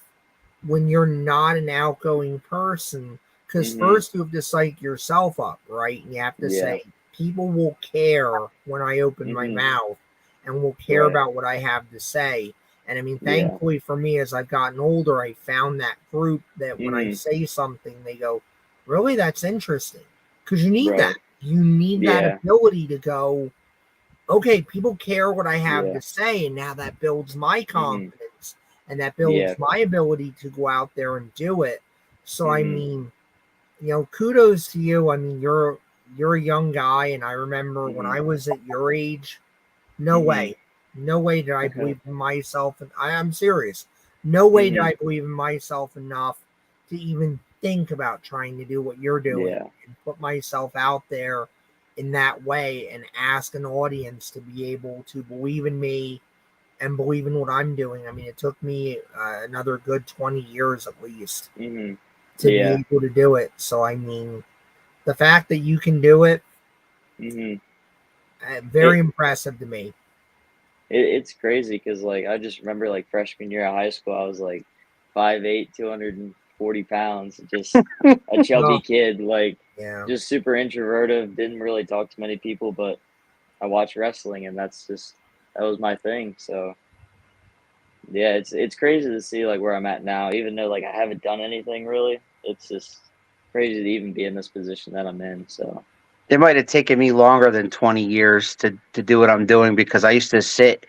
when you're not an outgoing person. Because first you have to psych yourself up, right? And you have to say, people will care when I open my mouth, and will care about what I have to say. And I mean, thankfully for me, as I've gotten older, I found that group that when I say something, they go, really, that's interesting. Because you need that. You need that ability to go, okay, people care what I have to say. And now that builds my confidence and that builds my ability to go out there and do it. So, I mean, you know, kudos to you. I mean, you're a young guy. And I remember when I was at your age, no way did I believe in myself. And I'm serious. No way did I believe in myself enough to even think about trying to do what you're doing and put myself out there in that way and ask an audience to be able to believe in me and believe in what I'm doing. I mean, it took me another good 20 years at least to be able to do it. So, I mean, the fact that you can do it, very impressive to me. It's crazy because, like, I just remember, like, freshman year of high school, I was, like, 5'8", 240 pounds, just a chubby kid, like, just super introverted, didn't really talk to many people, but I watched wrestling, and that was my thing. So, yeah, it's crazy to see, like, where I'm at now, even though, like, I haven't done anything really. It's just crazy to even be in this position that I'm in, so. It might have taken me longer than 20 years to do what I'm doing, because I used to sit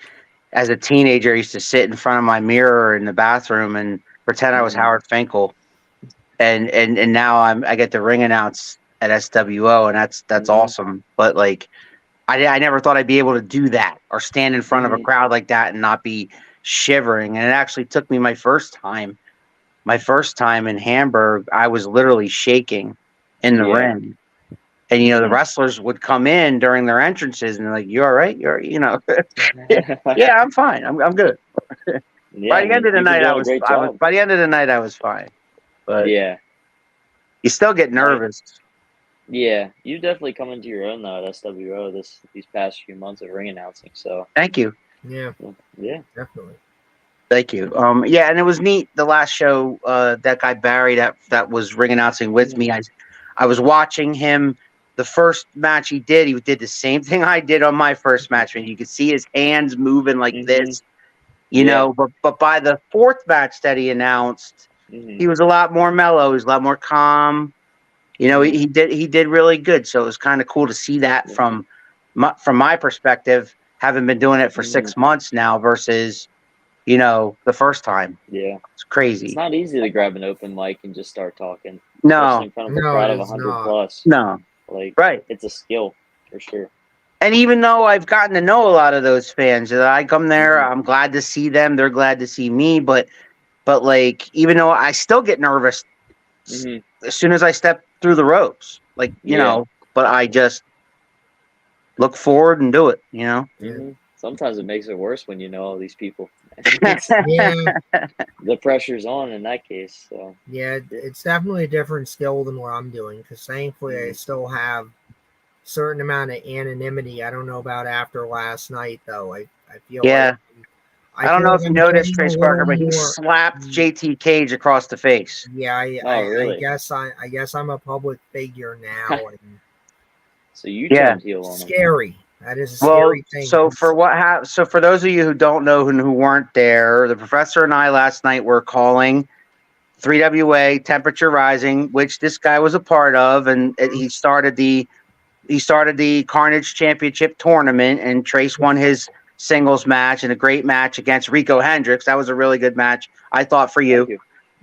as a teenager. I used to sit in front of my mirror in the bathroom and pretend I was Howard Finkel, and now I get to ring announce at SWO, and that's awesome. But like, I never thought I'd be able to do that or stand in front of a crowd like that and not be shivering. And it actually took me my first time in Hamburg. I was literally shaking in the ring. And, you know, the wrestlers would come in during their entrances and they're like, "You all right? You're, you know," yeah, I'm fine. I'm good. By the end of the night, I was by the end of the night, I was fine. But you still get nervous. Yeah, you definitely come into your own though at SWO these past few months of ring announcing. So thank you. Yeah, definitely. Thank you. Yeah, and it was neat. The last show, that guy Barry that was ring announcing with me. I was watching him. The first match he did the same thing I did on my first match. And you could see his hands moving like this, you know. But by the fourth match that he announced, he was a lot more mellow. He was a lot more calm. You know, he did really good. So it was kind of cool to see that from my perspective, having been doing it for 6 months now versus, you know, the first time. Yeah, it's crazy. It's not easy to grab an open mic and just start talking. No, especially in front of a crowd of 100 plus. No, like right. It's a skill for sure. And even though I've gotten to know a lot of those fans, that I come there, I'm glad to see them. They're glad to see me. But like, even though I still get nervous as soon as I step through the ropes, like, you know, but I just look forward and do it, you know. Sometimes it makes it worse when you know all these people. Yeah, the pressure's on in that case. So yeah, it's definitely a different skill than what I'm doing, because thankfully I still have a certain amount of anonymity. I don't know about after last night though. I feel like I don't know if you noticed, Trace Parker, but he slapped JT Cage across the face. Yeah, really? I guess I'm a public figure now. And so you turned heel on him. Scary. That is a scary thing. So for those of you who don't know who weren't there, the professor and I last night were calling 3WA Temperature Rising, which this guy was a part of, and he started the Carnage Championship tournament, and Trace won his singles match, and a great match against Rico Hendricks. That was a really good match, I thought, for you.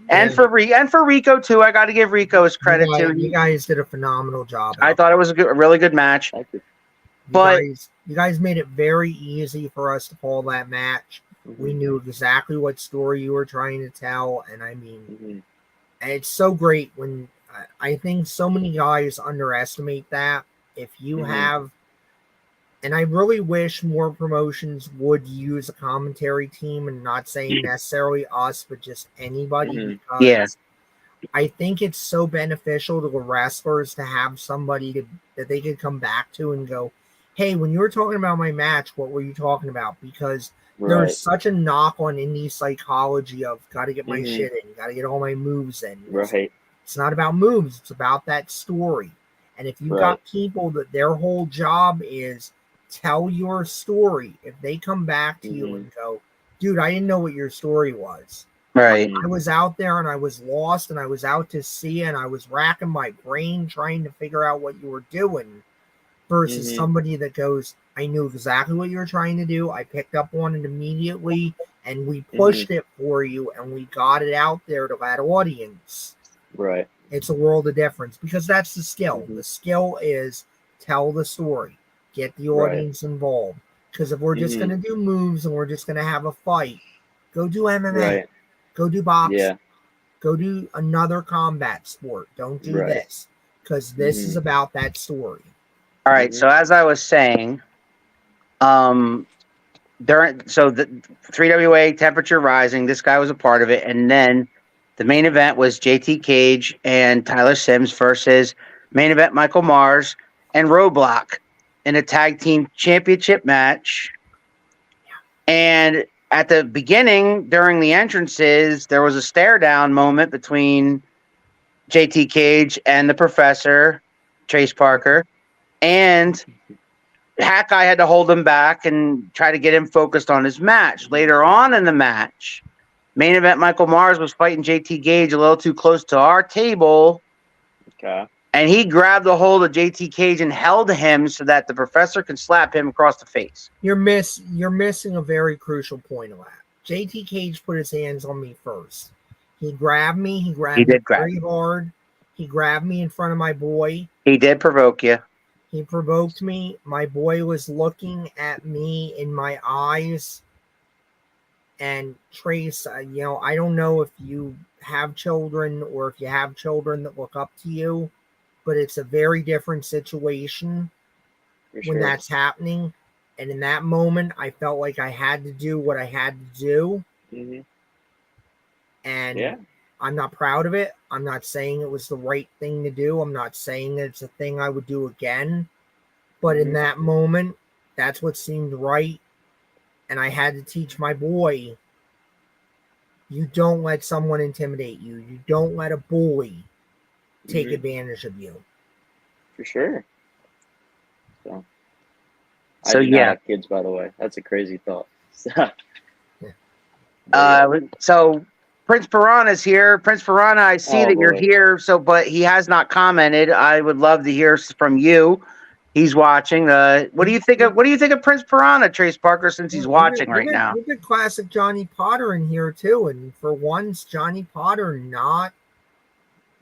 And for Rico too. I got to give Rico his credit too. You guys did a phenomenal job. I thought it was a really good match. Thank you. But you guys made it very easy for us to call that match. We knew exactly what story you were trying to tell, and I mean, and it's so great when I think so many guys underestimate that. If you have And I really wish more promotions would use a commentary team, and not saying necessarily us, but just anybody, Mhm. because Yeah. I think it's so beneficial to the wrestlers to have somebody that they could come back to and go, hey, when you were talking about my match, what were you talking about? Because there's Right. such a knock on indie psychology of got to get my Mhm. shit in, got to get all my moves in. Right. It's not about moves, it's about that story. And if you've Right. got people that their whole job is tell your story, if they come back to you Mhm. and go, dude, I didn't know what your story was. Right. Mhm. I was out there and I was lost and I was out to sea and I was racking my brain trying to figure out what you were doing, versus Mhm. somebody that goes, I knew exactly what you were trying to do. I picked up on it immediately and we pushed it for you and we got it out there to that audience. Right. It's a world of difference, because that's the skill. Mhm. The skill is tell the story, get the Right. audience involved. Because if we're just going to do moves and we're just going to have a fight, go do MMA, Right. go do boxing, Yeah. go do another combat sport. Don't do Right. this, because this is Mhm. about that story. All right. So as I was saying, during the 3WA Temperature Rising, this guy was a part of it, and then the main event was JT Cage and Tyler Sims versus main event Michael Mars and Roadblock in a tag team championship match. And at the beginning, during the entrances, there was a stare down moment between JT Cage and the Professor, Trace Parker, and Hat Guy had to hold him back and try to get him focused on his match. Later on in the match, main event Michael Mars was fighting JT Cage a little too close to our table, Okay. and he grabbed a hold of JT Cage and held him so that the Professor could slap him across the face. You're missing a very crucial point of that. JT Cage put his hands on me first. He grabbed me. He grabbed me very hard. He grabbed me in front of my boy. He did provoke you. He provoked me. My boy was looking at me in my eyes. And Trace, I don't know if you have children or if you have children that look up to you, but it's a very different situation when that's happening. And in that moment, I felt like I had to do what I had to do. Mm-hmm. And I'm not proud of it. I'm not saying it was the right thing to do. I'm not saying that it's a thing I would do again. But in that moment, that's what seemed right. And I had to teach my boy, you don't let someone intimidate you. You don't let a bully take advantage of you. For sure. So I do yeah. not have kids, by the way. That's a crazy thought. So Prince Piranha's here. Prince Piranha, I see that you're here. But he has not commented. I would love to hear from you. He's watching. What do you think of Prince Piranha, Trace Parker, since he's watching right now? We got classic Johnny Potter in here too, and for once, Johnny Potter not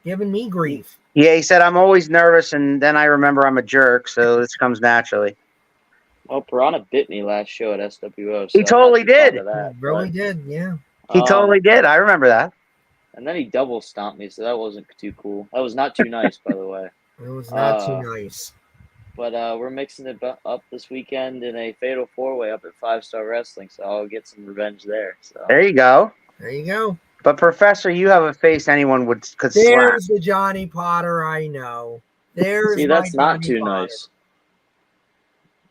giving me grief. Yeah, he said I'm always nervous, and then I remember I'm a jerk, so this comes naturally. Oh, Piranha bit me last show at SWO. So he totally did. That, he really did, yeah. He totally did. I remember that. And then he double stomped me, so that wasn't too cool. That was not too nice, by the way. It was not too nice. But we're mixing it up this weekend in a Fatal 4-Way up at 5 Star Wrestling, so I'll get some revenge there. So there you go. There you go. But Professor, you have a face anyone could slap. There's the Johnny Potter I know. See, that's not too nice.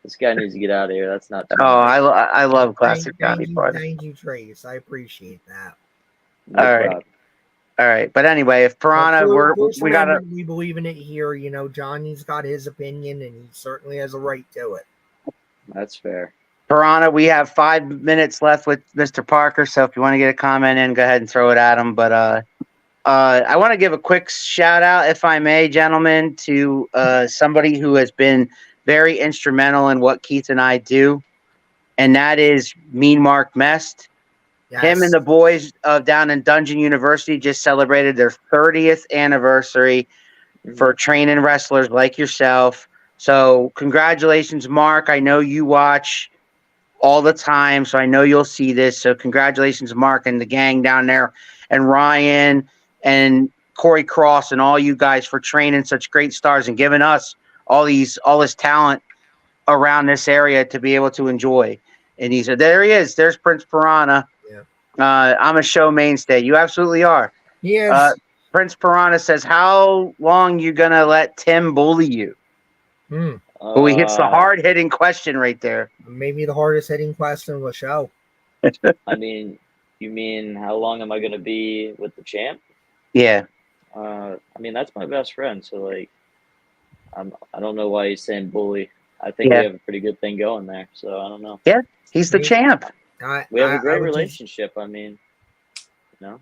This guy needs to get out of here. That's not too nice. I love classic Johnny Potter. Thank you, Trace. I appreciate that. All right. But anyway, if Piranha, we believe in it here. Johnny's got his opinion, and he certainly has a right to it. That's fair. Piranha, we have 5 minutes left with Mr. Parker, so if you want to get a comment in, go ahead and throw it at him. But I want to give a quick shout out, if I may, gentlemen, to somebody who has been very instrumental in what Keith and I do, and that is Mean Mark Mest. Yes. Him and the boys down in Dungeon University just celebrated their 30th anniversary for training wrestlers like yourself. So congratulations, Mark. I know you watch all the time, so I know you'll see this. So congratulations, Mark, and the gang down there, and Ryan and Corey Cross and all you guys for training such great stars and giving us all this talent around this area to be able to enjoy. And he said, "There he is. There's Prince Piranha. Yeah. I'm a show mainstay. You absolutely are." Yes. Prince Piranha says, "How long you gonna let Tim bully you?" Hmm. Well, he hits the hard hitting question right there. Maybe the hardest hitting question of the show. I mean, you mean how long am I gonna be with the champ? Yeah. I mean, that's my best friend. So like, I don't know why he's saying bully. I think we have a pretty good thing going there. So I don't know. Yeah, he's the champ. We have a great relationship. I mean, you know.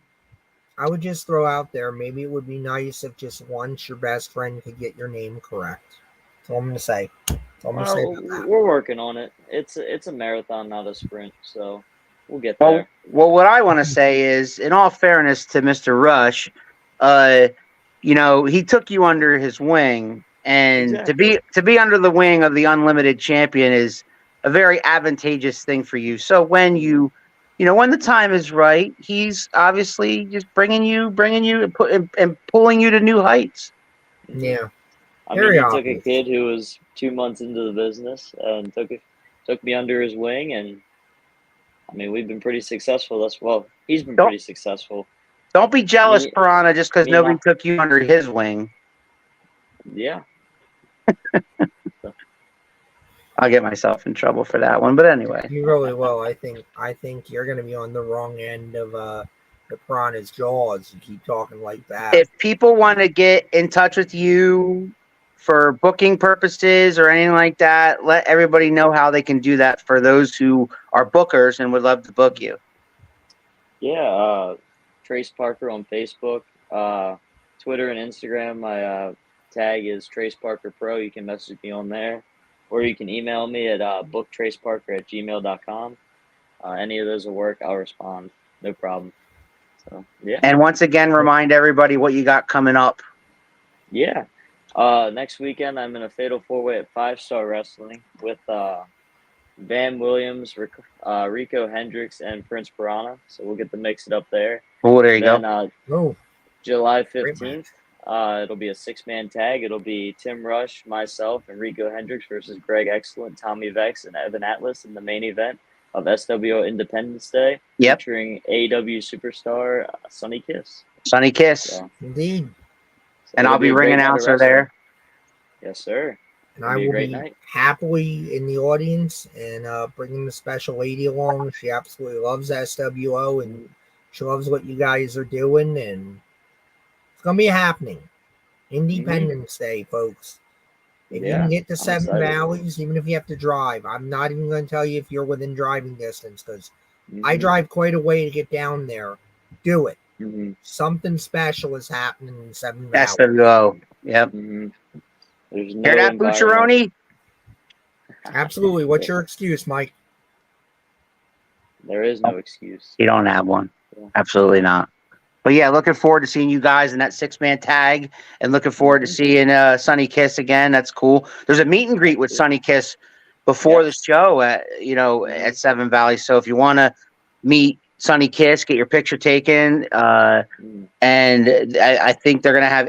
I would just throw out there, maybe it would be nice if just once your best friend could get your name correct. That's all I'm going to say. That's all I'm going to say about that. We're working on it. It's a marathon, not a sprint. So we'll get there. Well, what I want to say is, in all fairness to Mr. Rush, you know, he took you under his wing, and to be under the wing of the Unlimited Champion is a very advantageous thing for you. So when when the time is right, he's obviously just bringing you and pulling you to new heights. Yeah. I mean, he took a kid who was 2 months into the business and took me under his wing, and I mean, we've been pretty successful. He's been pretty successful. Don't be jealous, Piranha, just because nobody took you under his wing. Yeah. I'll get myself in trouble for that one, but anyway. You really will. I think you're going to be on the wrong end of the Piranha's jaws. You keep talking like that. If people want to get in touch with you for booking purposes or anything like that, let everybody know how they can do that for those who are bookers and would love to book you. Yeah, Trace Parker on Facebook, Twitter and Instagram. My tag is Trace Parker Pro. You can message me on there, or you can email me at booktraceparker@gmail.com. Any of those will work. I'll respond. No problem. So yeah. And once again, remind everybody what you got coming up. Yeah. Next weekend, I'm in a Fatal 4-Way at 5-Star Wrestling with Van Williams, Rico Hendricks, and Prince Piranha. So we'll get to mix it up there. Oh, there you go. July 15th, it'll be a 6-man tag. It'll be Tim Rush, myself, and Rico Hendricks versus Greg Excellent, Tommy Vex, and Evan Atlas in the main event of SWO Independence Day. Yep. Featuring AEW superstar Sonny Kiss. Sonny Kiss. So, indeed. So and I'll be ring announcer there. Yes, sir. And I will be happily in the audience and bringing the special lady along. She absolutely loves SWO and she loves what you guys are doing. And it's going to be happening. Independence Day, folks. If you can get to Seven Valleys, even if you have to drive, I'm not even going to tell you if you're within driving distance because I drive quite a way to get down there. Do it. Something special is happening in Seven Valleys. SWO. Yep. There's no Hear that, Bucciaroni? Absolutely. What's your excuse, Mike? There is no excuse. You don't have one. Yeah. Absolutely not. But yeah, looking forward to seeing you guys in that 6-man tag and looking forward to seeing Sonny Kiss again. That's cool. There's a meet and greet with Sonny Kiss before the show at Seven Valleys. So if you want to meet Sonny Kiss, get your picture taken. And I think they're going to have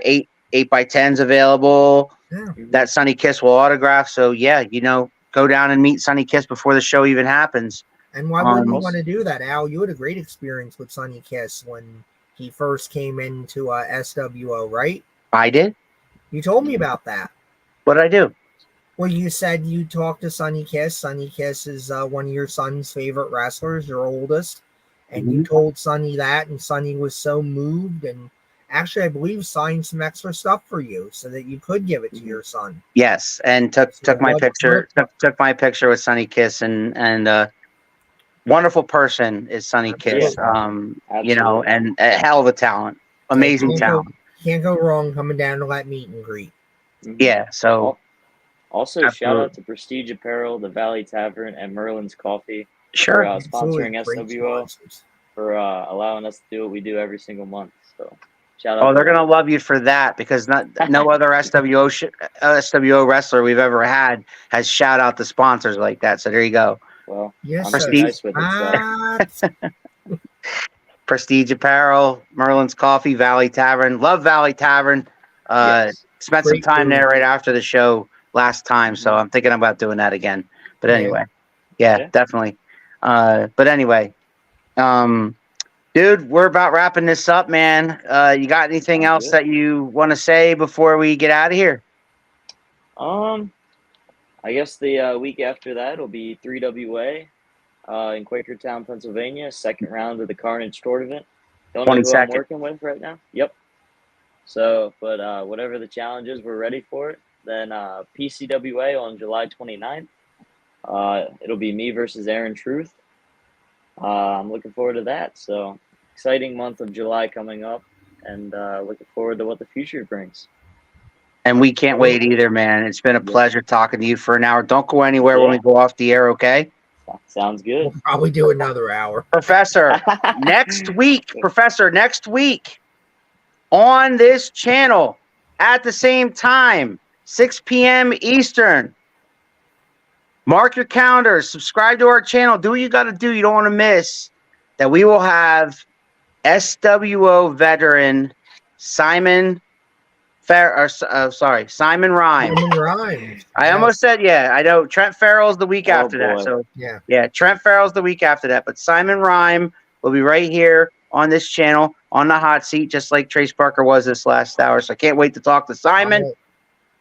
8x10s available that Sonny Kiss will autograph. So yeah, go down and meet Sonny Kiss before the show even happens. And why wouldn't you want to do that, Al? You had a great experience with Sonny Kiss when he first came into SWO, right? I did. You told me about that. What did I do? Well, you said you talked to Sonny Kiss. Sonny Kiss is one of your son's favorite wrestlers, your oldest. And you told Sonny that, and Sonny was so moved and actually, I believe, signed some extra stuff for you so that you could give it to your son. Yes, and took my picture. Took my picture with Sonny Kiss, and wonderful person is Sonny Kiss. And a hell of a talent, amazing talent. Can't go wrong coming down to that meet and greet. Yeah. So, also shout out to Prestige Apparel, the Valley Tavern, and Merlin's Coffee. Sure. For sponsoring SWO, for allowing us to do what we do every single month. So. Oh, they're gonna love you for that because no other SWO wrestler we've ever had has shout out the sponsors like that. So there you go. Well, yes, Prestige, nice with it, so. Prestige Apparel, Merlin's Coffee, Valley Tavern. Love Valley Tavern. Spent some time there right after the show. last time, so I'm thinking about doing that again. But Yeah. anyway, yeah. Definitely. But anyway, dude, we're about wrapping this up, man. You got anything Sounds else good. that you want to say before we get out of here? I guess the week after that will be 3WA in Quakertown, Pennsylvania, second round of the Carnage tournament. Don't know who I'm 22nd. working with right now. Yep. So, but whatever the challenge is, we're ready for it. Then PCWA on July 29th. It'll be me versus Aaron Truth. I'm looking forward to that. So, exciting month of July coming up, and looking forward to what the future brings. And we can't wait either, man. It's been a pleasure talking to you for an hour. Don't go anywhere when we go off the air, okay? Sounds good. We'll probably do another hour. Professor, next week on this channel at the same time, 6 p.m. Eastern. Mark your calendars. Subscribe to our channel. Do what you got to do. You don't want to miss that. We will have SWO veteran Simon Rhyme. Simon Rhymes. I almost said, I know Trent Farrell's the week after that. So yeah, Trent Farrell's the week after that. But Simon Rhyme will be right here on this channel on the hot seat, just like Trace Parker was this last hour. So I can't wait to talk to Simon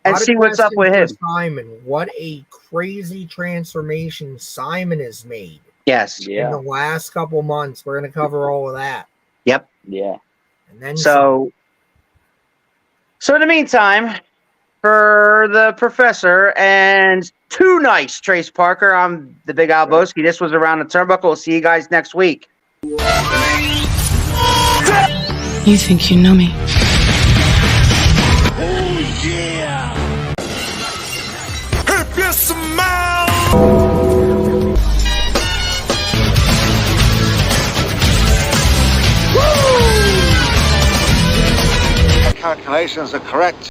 and see what's up with him. Simon, what a crazy transformation Simon has made. Yes. In the last couple months. We're going to cover all of that. Yep. Yeah. And then So in the meantime, for the professor and too nice Trace Parker, I'm the Big Al Boski. This was Around the Turnbuckle. We'll see you guys next week. You think you know me? Oh, yeah. If you smile. Calculations are correct.